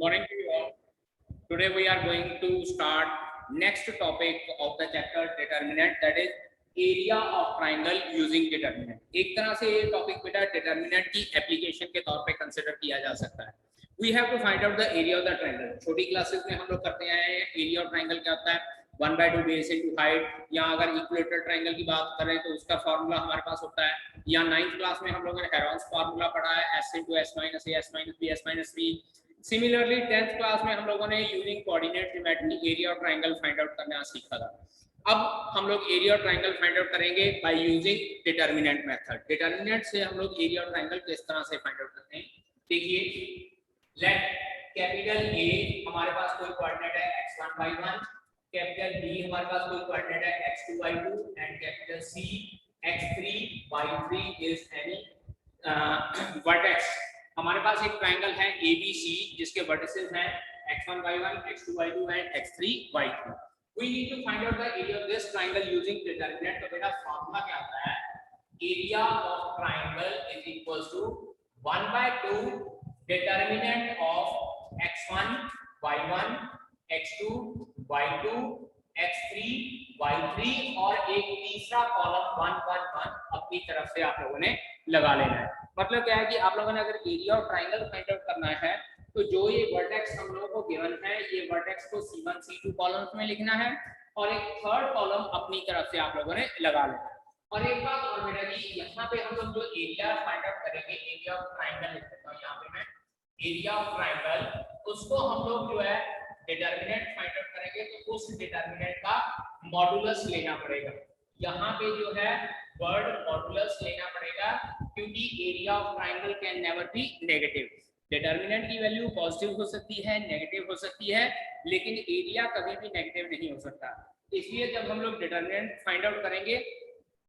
morning to you all. Today we are going to start next topic of the chapter determinant, that is area of triangle using determinant. एक तरह से ये topic बेटा determinant की application के तौर पे कंसिडर किया जा सकता है. We have to find out the area of the triangle. छोटी क्लासेस में हम लोग करते हैं एरिया ऑफ ट्राइंगल क्या होता है 1/2 बेस इनटू हाइट, या अगर इक्वेटर ट्राइंगल की बात करें तो उसका फार्मूला हमारे पास होता है, या 9th क्लास में हम लोगों ने हेरोन्स फार्मूला पढ़ा है s * s - a s - b s - 3. Similarly 10th class में हम लोगों ने using coordinate geometry area of triangle find out करना सीखा था. अब हम लोग area of triangle find out करेंगे by using determinant method. Determinant से हम लोग एरिया ऑफ ट्राइंगल किस तरह से फाइंड आउट करते हैं. देखिए, लेट कैपिटल A हमारे पास कोई कोऑर्डिनेट है x1 y1, कैपिटल B हमारे पास कोई कोऑर्डिनेट है x2 y2, and capital C x3 y3 is any vertex. हमारे पास एक ट्राइंगल है ABC जिसके वर्टिसेस हैं x1 y1, x2 y2 and x3 y3. We need to find out the area of this triangle using determinant. तो बेटा formula क्या आता है, area of triangle is equals to 1/2 determinant of x1 y1, x2 y2, x3 y3 और एक तीसरा column 1 1 1 अपनी तरफ से आप लोगों ने लगा लेना है. मतलब क्या है कि आप लोगों ने अगर area of triangle find out करना है तो जो ये वर्टेक्स हम लोगों को गिवन है, ये वर्टेक्स को C1 C2 कॉलम्स में लिखना है और एक थर्ड कॉलम अपनी तरफ से आप लोगों ने लगा लेना है. और एक बात और बेटा जी, यहाँ पे हम लोग जो एरिया फाइंड आउट करेंगे, एरिया ऑफ ट्राइंगल लिख देता हूँ यहाँ पे मैं, एरिया ऑफ ट्राइंगल, उसको हम लोग जो है डिटरमिनेंट फाइंड आउट करेंगे तो उस डिटरमिनेंट का मॉडुलस लेना पड़ेगा. यहाँ पे जो है वर्ड मॉडुलस लेना पड़ेगा, क्योंकि area of triangle can never be negative. Determinant की वैल्यू पॉजिटिव हो सकती है, नेगेटिव हो सकती है, लेकिन एरिया कभी भी नेगेटिव नहीं हो सकता. इसलिए जब हम लोग डिटरमिनेंट फाइंड आउट करेंगे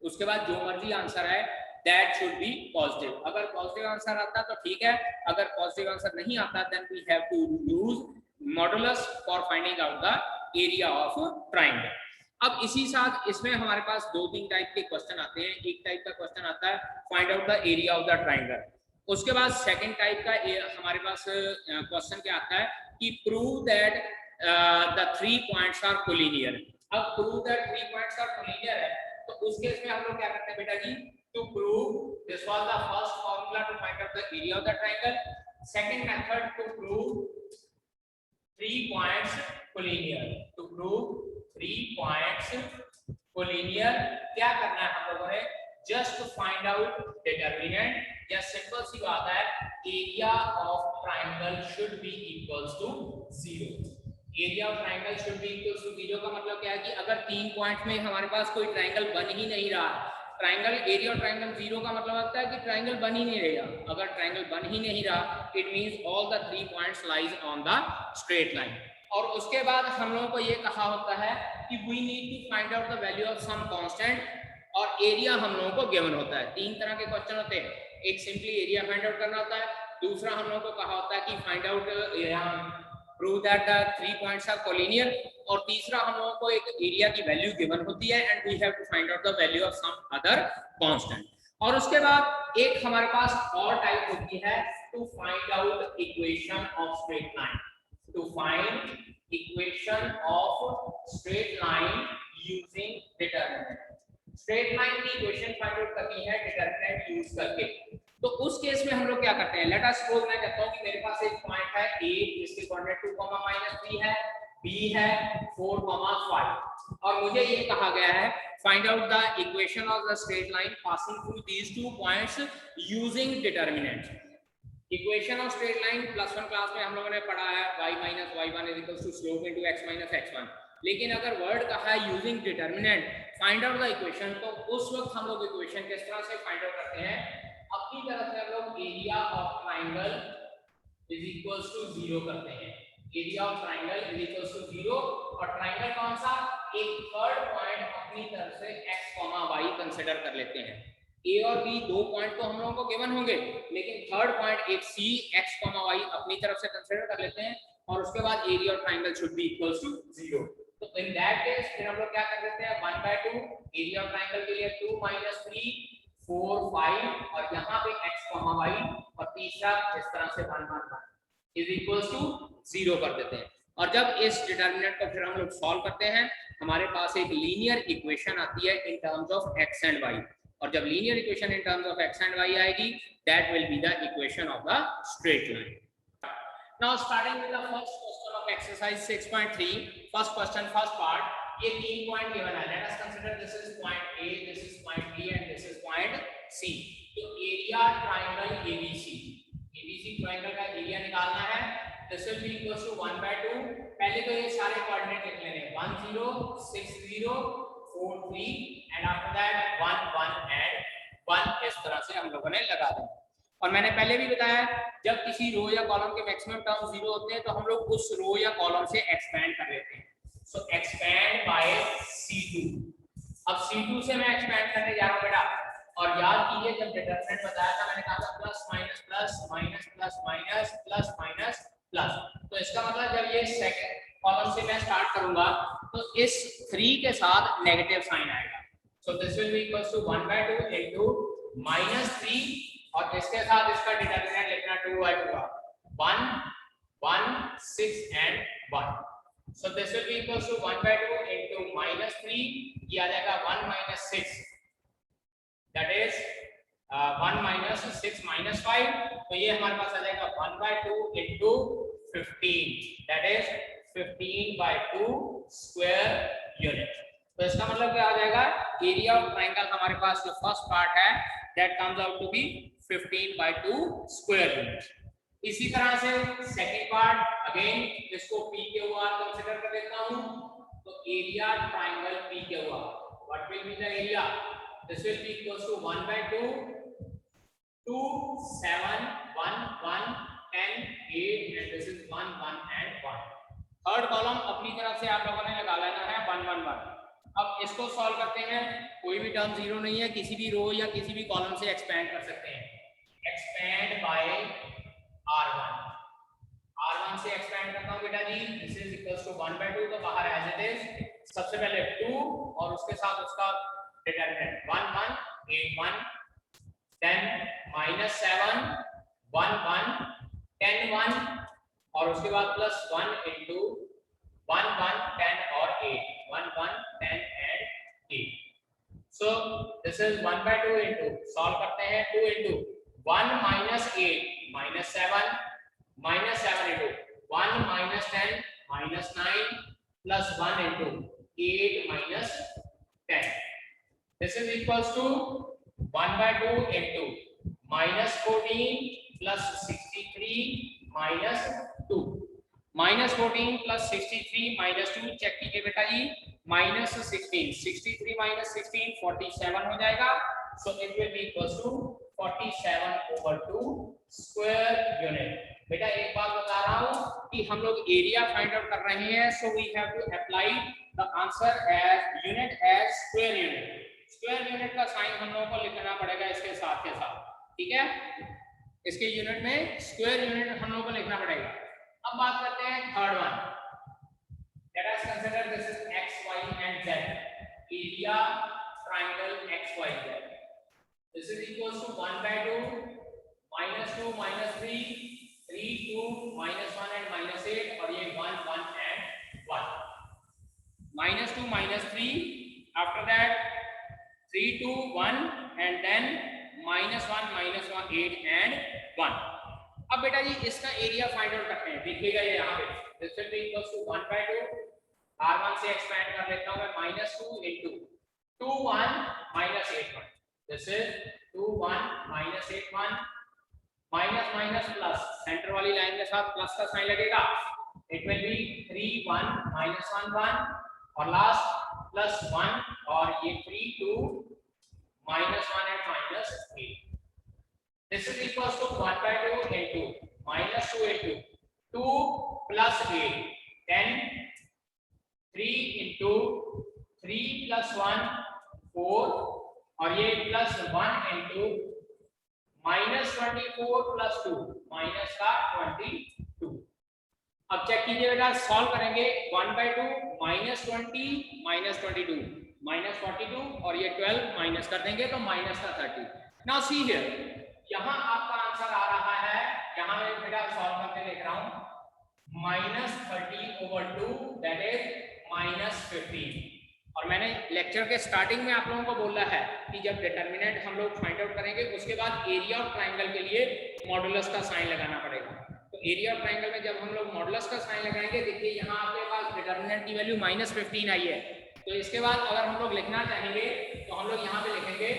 उसके बाद जो मर्जी आंसर है दैट शुड बी पॉजिटिव. अगर पॉजिटिव आंसर आता तो ठीक है, अगर पॉजिटिव आंसर नहीं आता then we have to use modulus for finding out the area of triangle. अब इसी साथ इसमें हमारे पास 2-3 टाइप के क्वेश्चन आते हैं. एक टाइप का क्वेश्चन आता है find out the area of the triangle. उसके बाद सेकंड टाइप का हमारे पास क्वेश्चन क्या आता है कि prove that the 3 points are collinear. अब prove that 3 points are collinear है तो उस केस में हम लोग क्या करते हैं बेटा जी, to prove this was the first formula to find out the area of the triangle. Second method to prove 3 points collinear. To prove 3 points collinear क्या करना है हम लोगों ने, जस्ट फाइंड आउट डिटरमिनेंट, या सिंपल सी बात है area of triangle should be equals to 0. Area of triangle should be equals to 0 का मतलब क्या है कि अगर 3 पॉइंट्स में हमारे पास कोई ट्राइंगल बन ही नहीं रहा, ट्राइंगल एरिया ऑफ ट्राइंगल 0 का मतलब होता है कि ट्राइंगल बन ही नहीं रहा. अगर ट्राइंगल बन ही नहीं रहा it means all the 3 points lies on the straight line. और उसके बाद हम लोगों को ये कहा होता है कि we need to find out the value of some constant, और एरिया हम लोगों को गिवन होता है. 3 तरह के क्वेश्चन होते हैं. एक सिंपली एरिया फाइंड आउट करना होता है, दूसरा हम लोगों को कहा होता है कि find out prove that the 3 points are collinear, और तीसरा हम लोगों को एक एरिया की वैल्यू गिवन होती है and we have to find out the value of some other constant. और उसके बाद एक हमारे पास और टाइप होती है to find out equation of straight line. To find equation of straight line using determinant. Straight line की इक्वेशन फाइंड आउट करनी है डिटरमिनेंट यूज करके. तो उस केस में हम लोग क्या करते हैं, लेट अस सपोज मैं कहता हूं कि मेरे पास एक पॉइंट है A जिसके कोऑर्डिनेट 2, -3 है, B है 4, 5, और मुझे ये कहा गया है find out the equation of the straight line passing through these 2 points using determinant. Equation of straight line +1 class में हम लोगों ने पढ़ा है y - y1 = slope into x - x1. लेकिन अगर वर्ड कहा है using determinant find out the equation, तो उस वक्त हम लोग इक्वेशन किस तरह से फाइंड आउट करते हैं, अपनी तरफ से हम लोग area of triangle is equals to 0 करते हैं. Area of triangle is equals to 0, और ट्राइंगल कौन सा, एक थर्ड पॉइंट अपनी तरफ से x, y कंसीडर कर लेते हैं. A और B 2 पॉइंट तो हम लोगों को गिवन होंगे, लेकिन थर्ड पॉइंट एक C x, y अपनी तरफ से कंसीडर कर लेते हैं, और उसके बाद area of triangle should be equals to 0. तो इन दैट केस फिर हम लोग क्या कर देते हैं 1/2 एरिया ऑफ ट्राइंगल के लिए 2 - 3 4 5 और यहाँ पे x, y और तीसरा इस तरह से 1 1 1 इज इक्वल्स टू 0 कर देते हैं। और जब इस डिटर्मिनेंट को फिर हम लोग सॉल्व करते हैं, हमारे पास एक लीनियर इक्वेशन आती है in terms of x and y. और जब linear equation in terms of x and y आएगी, that will be the equation of the straight line. Now starting with the first question of exercise 6.3, first question, first part, ये 3 point given है। Let us consider this is point A, this is point B and this is point C. तो area triangle ABC, ABC triangle का area निकालना है। This will be equals to 1/2। पहले तो ये सारे कोऑर्डिनेट लिख लेने हैं, 1 0 6 0 4 3 and after that 1 1 and 1। इस तरह से हम लोगों ने लगा देना। और मैंने पहले भी बताया, जब किसी रो या कॉलम के मैक्सिमम टर्म 0 होते हैं तो हम लोग उस रो या कॉलम से एक्सपेंड कर लेते हैं। सो एक्सपेंड बाय C2। अब C2 से मैं एक्सपेंड करने जा रहा हूं बेटा। और याद कीजिए, जब डिटरमिनेंट बताया था मैंने कहा था plus minus plus minus plus minus plus minus plus. तो इसका मतलब जब ये सेकंड कॉलम से मैं स्टार्ट करूंगा तो इस 3 के साथ नेगेटिव साइन आएगा। So this will be equals to 1/2 into -3 और इसके साथ इसका डिटरमिनेंट लिखना 2/2 1 1 6 and 1। So this will be equals to 1/2 into -3, ये आ जाएगा 1 - 6, that is 1 - 6 - 5। तो ये हमारे पास आ जाएगा 1/2 into 15, that is 15/2 square unit. तो इसका मतलब क्या आ जाएगा, एरिया ऑफ ट्रायंगल हमारे पास जो फर्स्ट पार्ट है that comes out to be 15/2 square unit. इसी तरह से सेकंड पार्ट, अगेन इसको PQR कंसीडर कर लेता हूं। तो area triangle PQR, what will be the area, this will be equals to 1/2 2 7 1 1 10 8 and this is 1 1 and 1। Third column अपनी तरफ से आप लोगों ने लगा लेना है 1 1 1। अब इसको सॉल्व करते हैं, कोई भी टर्म 0 नहीं है, किसी भी रो या किसी भी कॉलम से एक्सपेंड कर सकते हैं। एक्सपेंड बाय R1 से एक्सपेंड करता हूं बेटा जी, दिस इज इक्वल्स टू 1/2, तो बाहर एज इट इज। सबसे पहले 2 और उसके साथ उसका डिटरमिनेंट 1 1 8 1, देन -7 1 1 10 1 और उसके बाद +1 into 1 1 10 और 8 1 1 10 and 8। So this is 1/2 into, solve करते हैं, 2 into 1 - 8 -7 -7 into 1 - 10 -9 plus 1 into 8 - 10। This is equals to 1/2 into -14 plus 63 minus 2। -14 plus 63 minus 2 check कीजिए बेटा जी, -16 63 minus 16 47 हो जाएगा। So it will be equals to 47/2 square unit. बेटा एक बात बता रहा हूं कि हम लोग एरिया फाइंड आउट कर रहे हैं, so we have to apply the answer as unit as square unit। Square unit का साइन हम लोगों को लिखना पड़ेगा इसके साथ के साथ, ठीक है। इसके यूनिट में स्क्वायर यूनिट हम लोगों को लिखना पड़ेगा। अब बात करते हैं third one. Let us consider this is x, y and z, area triangle x, y, z। This is equals to 1/2 -2 -3 3 2 -1 and -8 और ये 1 1 and 1। -2 -3, after that 3 2 1 and then -1 -1 8 and 1। अब बेटा जी इसका एरिया फाइंड आउट करते हैं, देखिएगा ये यहाँ पे this will be equals to 1/2, R1 से एक्सपेंड कर लेता हूं मैं, -2 into 2 1 -8 1, this is 2 1 -8 1 minus minus plus, centre वाली लाइन के साथ प्लस का साइन लगेगा, इट विल बी 3 1 -1 1 और लास्ट +1 और ये 3 2 -1 and -8। This is equals to 1/2 into -2 into 2 plus 8 10 3 into 3 plus 1 4 और ये +1 into -24 plus 2 माइनस का 22। अब चेक कीजिए बेटा, सॉल्व करेंगे 1/2 -20 -22 -42 और ये 12 माइनस कर देंगे तो माइनस का 30। नाउ सी हियर, यहाँ आपका आंसर आ रहा है, यहाँ मैं बेटा सॉल्व करके देख रहा हूँ, -30/2 दैट इज -15। और मैंने लेक्चर के स्टार्टिंग में आप लोगों को बोला है कि जब डिटर्मिनेंट हम लोग फाइंड आउट करेंगे उसके बाद एरिया ऑफ ट्राइंगल के लिए मॉडुलस का साइन लगाना पड़ेगा। तो एरिया ऑफ ट्राइंगल में जब हम लोग मॉडुलस का साइन लगाएंगे, देखिए यहाँ आपके पास डिटर्मिनेंट की वैल्यू -15 आई है। तो इसके बाद अगर हम लोग लिखना चाहेंगे तो हम लोग यहाँ पे लिखेंगे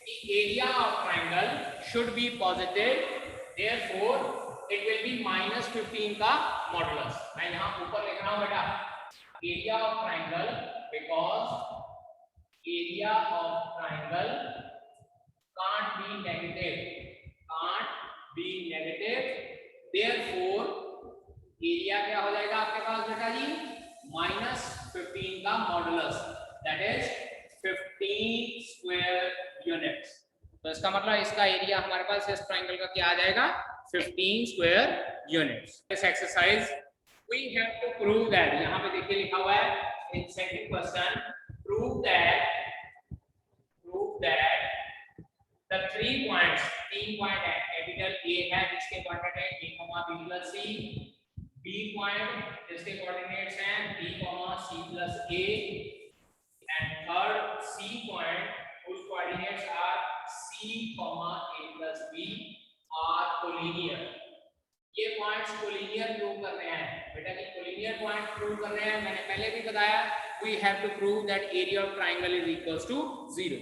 कि area of triangle should be positive, therefore it will B -15 का मॉडुलस। मैं यहाँ ऊपर लिख रहा हूँ बेटा area of triangle, because area of triangle can't be negative, therefore area क्या हो जाएगा आपके पास बेटा जी -15 का modulus, that is 15 square units. तो इसका मतलब इसका एरिया हमारे पास इस ट्राइंगल का क्या आ जाएगा 15 स्क्वायर यूनिट्स। इस exercise we have to prove that, यहाँ पे देखिए लिखा हुआ है in second question, prove that the 3 points, 3 point है, कैपिटल A है जिसके कोऑर्डिनेट है a, b plus c, B point जिसके कोऑर्डिनेट्स हैं b, c plus a, and third C point whose coordinates are c, a plus b are collinear। ये points collinear prove कर रहे हैं बेटा कि कोलिनियर पॉइंट प्रूव कर रहे हैं। मैंने पहले भी बताया we have to prove that area of triangle is equals to 0।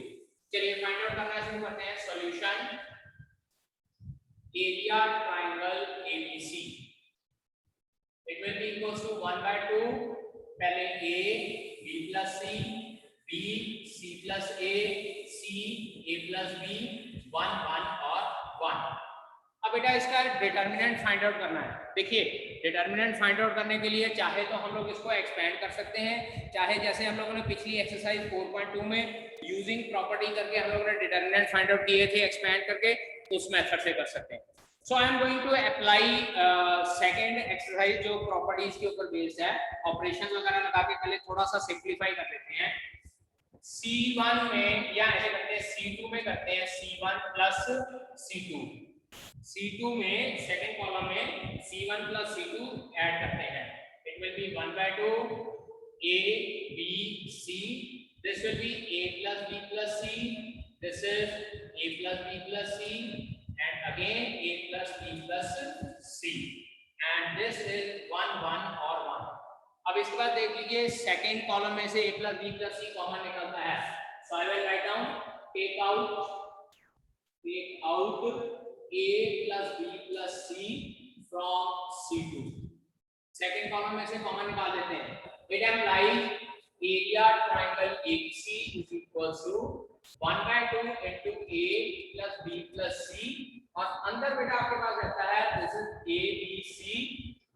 चलिए फाइंड आउट करना शुरू करते हैं। Solution area triangle ABC it will be equals to 1/2, पहले a b plus c, b c plus a, c a plus b, 1 1 और 1। अब बेटा इसका डिटर्मिनेंट फाइंड आउट करना है। देखिए डिटर्मिनेंट फाइंड आउट करने के लिए चाहे तो हम लोग इसको एक्सपेंड कर सकते हैं, चाहे जैसे हम लोगों ने पिछली एक्सरसाइज 4.2 में यूजिंग प्रॉपर्टी करके हम लोगों ने डिटर्मिनेंट फाइंड आउट किए थे एक्सपेंड करके, उस मेथड से कर सकते हैं। So I am going to apply second exercise जो प्रॉपर्टीज के ऊपर बेस्ड है, ऑपरेशन वगैरह लगा के पहले थोड़ा सा सिंपलीफाई कर लेते हैं। C1 में या ऐसे करते हैं C2 में करते हैं C1 plus C2, C2 में सेकंड कॉलम में C1 plus C2 ऐड करते हैं। It will B 1/2 A B C, this will be A plus B plus C, this is A plus B plus C and again A plus B plus C and this is 1 1 और 1। अब इसके बाद देख लीजिए second column में से A plus B plus C common निकलता है। So I will write down take out A plus B plus C from C2। Second column में से कॉमन निकाल देते हैं। It implies area triangle ABC is equals to 1/2 into A plus B plus C और अंदर बेटा आपके पास रहता है this is A B C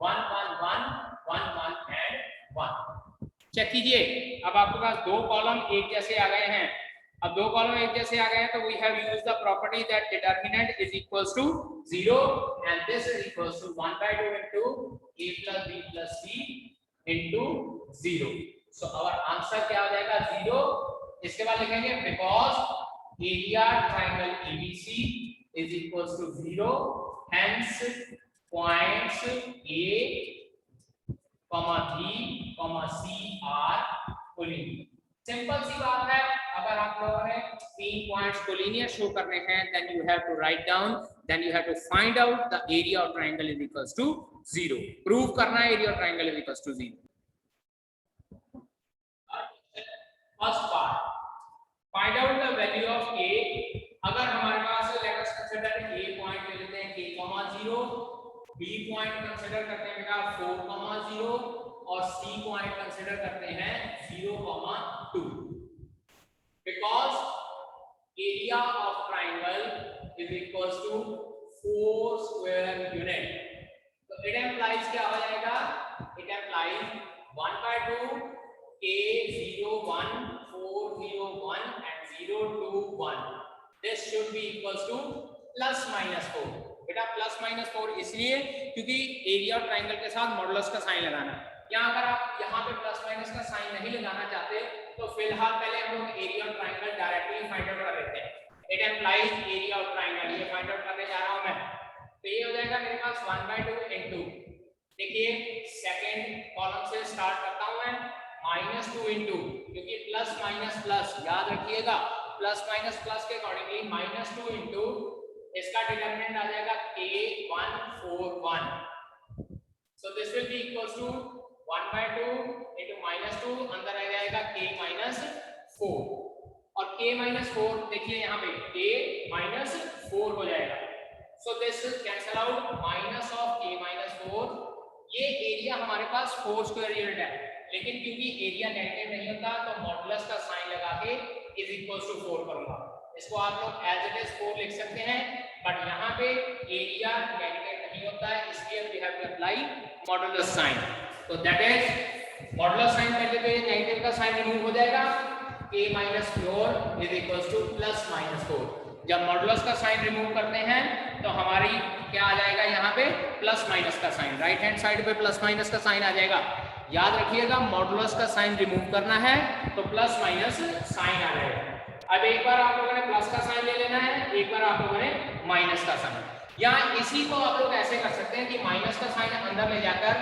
1 1 1 1 1 and 1। Check कीजिए अब आपके पास दो कॉलम एक जैसे आ गए हैं। अब दो कॉलम एक जैसे आ गए हैं तो we have used the property that determinant is equals to 0 and this is equals to 1/2 into A plus B plus C into 0। So our answer क्या हो जाएगा 0। इसके बाद लिखेंगे because area triangle ABC is equals to 0 hence points A, B, C are collinear। Simple सी बात है, अगर आप लोगों ने 3 पॉइंट्स कोलिनियर शो करने हैं then you have to write down, then you have to find out the area of triangle is equals to 0। Prove करना है area of triangle is equals to 0। First part find out the value of a। अगर हमारे पास let us consider a point ले लेते हैं k, 0, b point consider करते हैं बेटा 4, 0 और c पॉइंट कंसीडर करते हैं 0, 2। because area of triangle is equals to 4 square unit, तो it implies क्या हो जाएगा, it implies 1/2 k 0 1 4 0 1 and 0 2 1, this should be equals to plus minus 4। बेटा प्लस माइनस 4 इसलिए क्योंकि एरिया ऑफ ट्राइंगल के साथ मॉडुलस का साइन लगाना है। यहाँ अगर आप यहाँ पे प्लस माइनस का साइन नहीं लगाना चाहते तो फिलहाल पहले हम लोग area of triangle directly find out कर लेते हैं। It implies area of triangle, ये फाइंड आउट करने जा रहा हूं मैं। तो ये हो जाएगा मेरे पास 1/2 into देखिए सेकंड कॉलम से स्टार्ट करता हूं मैं, -2 इंटू, क्योंकि प्लस माइनस प्लस याद रखिएगा, प्लस माइनस प्लस के अकॉर्डिंगली -2 इंटू इसका डिटरमिनेंट आ जाएगा K141, so this will be equals to 1/2 into -2, अंदर आ जाएगा K-4, और K-4 देखिए यहाँ पे K-4 हो जाएगा, so this cancel out, minus of K-4, ये एरिया हमारे पास 4 स्क्वायर यूनिट है, लेकिन क्योंकि एरिया नेगेटिव नहीं होता तो मॉडुलस का साइन लगा के इज इक्वल्स टू 4 करूंगा, इसको आप लोग एज इट इज 4 लिख सकते हैं, बट यहाँ पे एरिया नेगेटिव नहीं होता है, इसलिए we have to apply modulus sign, तो दैट इज मॉडुलस साइन करने पे नेगेटिव का साइन रिमूव हो जाएगा, K-4 इज इक्वल्स टू +-4, जब मॉडुलस का साइन रिमूव करते हैं तो हमारी क्या आ जाएगा यहाँ पे प्लस माइनस का साइन, राइट हैंड साइड पे प्लस माइनस का साइन आ जाएगा, याद रखिएगा मॉडुलस का साइन रिमूव करना है तो प्लस माइनस साइन आ जाएगा। अब एक बार आप लोगों ने प्लस का साइन ले लेना है, एक बार आप लोगों ने माइनस का साइन, या इसी को आप लोग ऐसे कर सकते हैं कि माइनस का साइन अंदर ले जाकर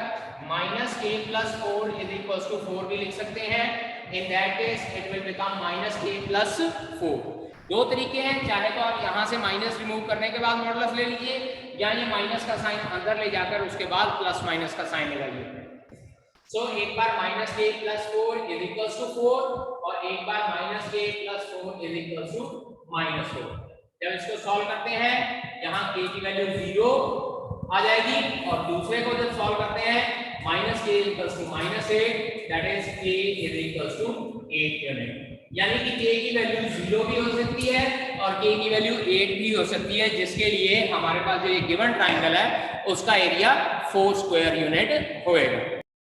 -K+4 इज इक्वल्स टू 4 भी लिख सकते हैं, in that case it will become -K+4। दो तरीके हैं, चाहे तो आप यहाँ से माइनस रिमूव करने के बाद मॉडुलस ले लीजिए, या ये माइनस का साइन अंदर ले जाकर उसके बाद प्लस माइनस का साइन लगाइए। सो एक बार -K+4 इज इक्वल्स टू 4 और एक बार -K+4 इज इक्वल्स टू -4। जब इसको सॉल्व करते हैं यहाँ k की वैल्यू 0 आ जाएगी, और दूसरे को जब सॉल्व करते हैं -K equals to -8, that is k is equals to 8 unit, यानी कि k की वैल्यू 0 भी हो सकती है और k की वैल्यू 8 भी हो सकती है, जिसके लिए हमारे पास जो ये गिवन ट्रायंगल है उसका एरिया 4 स्क्वायर यूनिट होएगा।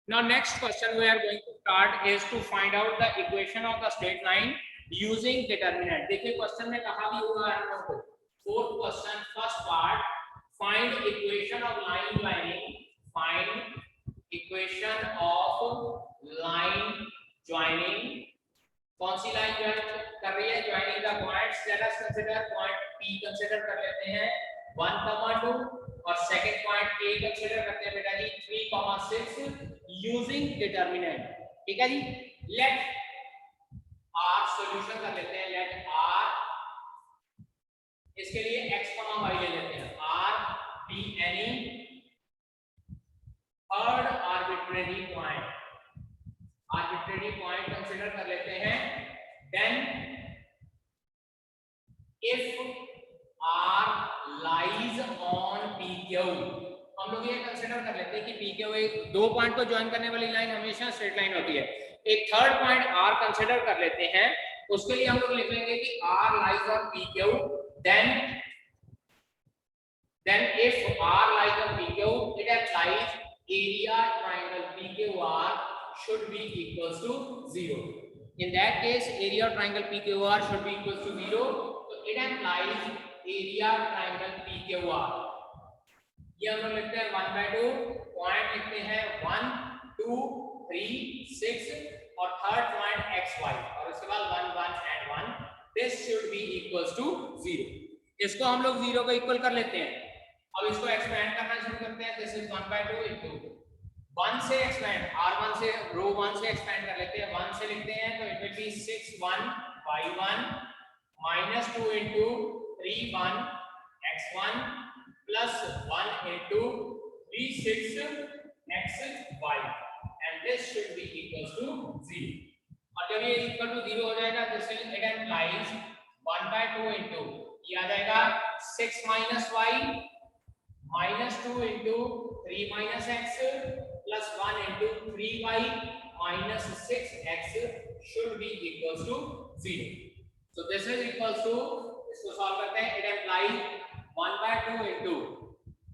Now next question we are going to start is to find out the equation of the straight line using determinant। देखिए क्वेश्चन में कहा भी हुआ है हम लोग को, fourth question first part, find equation of line joining, find equation of line joining, कौन सी लाइन ज्वाइन कर रही है, joining the points, late us consider point P consider कर लेते हैं 1, 2 और सेकंड पॉइंट A कंसीडर करते हैं बेटा जी 3, 6 यूजिंग डिटरमिनेंट, ठीक है जी। लेट R सॉल्यूशन कर लेते हैं, लेट R, इसके लिए x, y ले लेते हैं, R be any third arbitrary point, arbitrary point consider कर लेते हैं, then if R lies on PQ, हम लोग ये कंसीडर कर लेते हैं कि PQ एक दो पॉइंट को ज्वाइन करने वाली लाइन हमेशा स्ट्रेट लाइन होती है, एक थर्ड पॉइंट R कंसीडर कर लेते हैं, उसके लिए हम लोग लिख लेंगे कि R lies on PQ, then if R lies on PQ it implies area triangle PQR should be equals to 0, in that case area of triangle PQR should be equals to 0, so it implies area triangle PQR, ये हम लोग लिखते हैं 1/2, point लिखते हैं 1, 2, 3, 6 और third point XY और उसके बाद 1, 1 and 1, this should be equals to 0, इसको हम लोग 0 को इक्वल कर लेते हैं। अब इसको एक्सपेंड करना शुरू करते हैं, दिस इज 1/2 इनटू 1 से एक्सपेंड, R1 से रो 1 से एक्सपेंड कर लेते हैं, 1 से लिखते हैं तो it will B 6, 1 y 1 -2 into 3, 1 x1 plus 1 into 3, 6 xy, and this should be equals to 0, और जब ये इक्वल टू 0 हो जाएगा this will it implies 1/2 into ये आ जाएगा 6 minus y -2 into 3 minus x plus 1 into 3y minus 6x should be equals to 0, so this is equals to, इसको solve करते हैं, it implies 1/2 into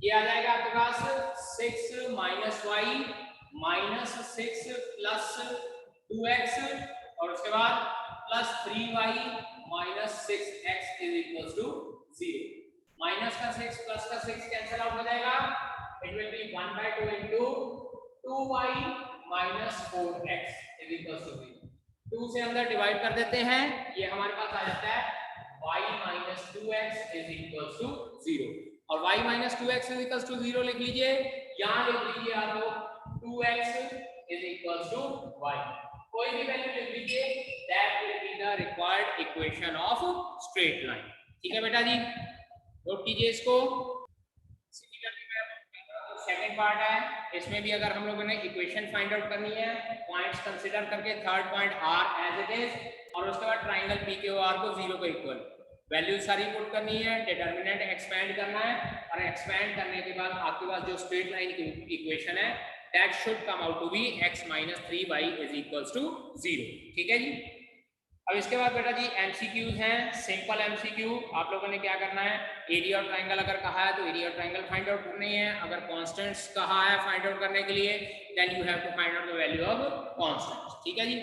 ये आ जाएगा आपके पास 6 minus y minus 6 plus 2x और उसके बाद plus 3y minus 6x is equals to 0, minus का 6 प्लस का 6 कैंसिल आउट हो जाएगा, it will B 1/2 into 2y minus 4x is equals to 0, 2 से अंदर डिवाइड कर देते हैं, ये हमारे पास आ जाता है y minus 2x is equals to 0, और y minus 2x is equals to 0 लिख लीजिए, यहाँ लिख लीजिए आप लोग 2x is equals to y, कोई भी वैल्यू लिख लीजिए, that will be the required equation of straight line। ठीक है बेटा जी, नोट कीजिए इसको। सेकंड पार्ट है, इसमें भी अगर हम लोगों ने इक्वेशन फाइंड आउट करनी है, पॉइंट्स कंसीडर करके third point r as it is, और उसके बाद ट्राइंगल PQR को 0 को इक्वल वैल्यू सारी पुट करनी है, डिटरमिनेंट एक्सपेंड करना है, और एक्सपेंड करने के बाद आपके पास जो स्ट्रेट लाइन की इक्वेशन है that should come out to be x - 3y is equals to 0। ठीक है जी। अब इसके बाद बेटा जी एमसीक्यूज हैं, सिंपल एमसीक्यू। आप लोगों ने क्या करना है, एरिया और ट्राइंगल अगर कहा है तो एरिया और ट्राइंगल फाइंड आउट करनी है, अगर कांस्टेंट्स कहा है फाइंड आउट करने के लिए then you have to find out the value of constants. ठीक है जी,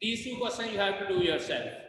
these two question you have to do yourself.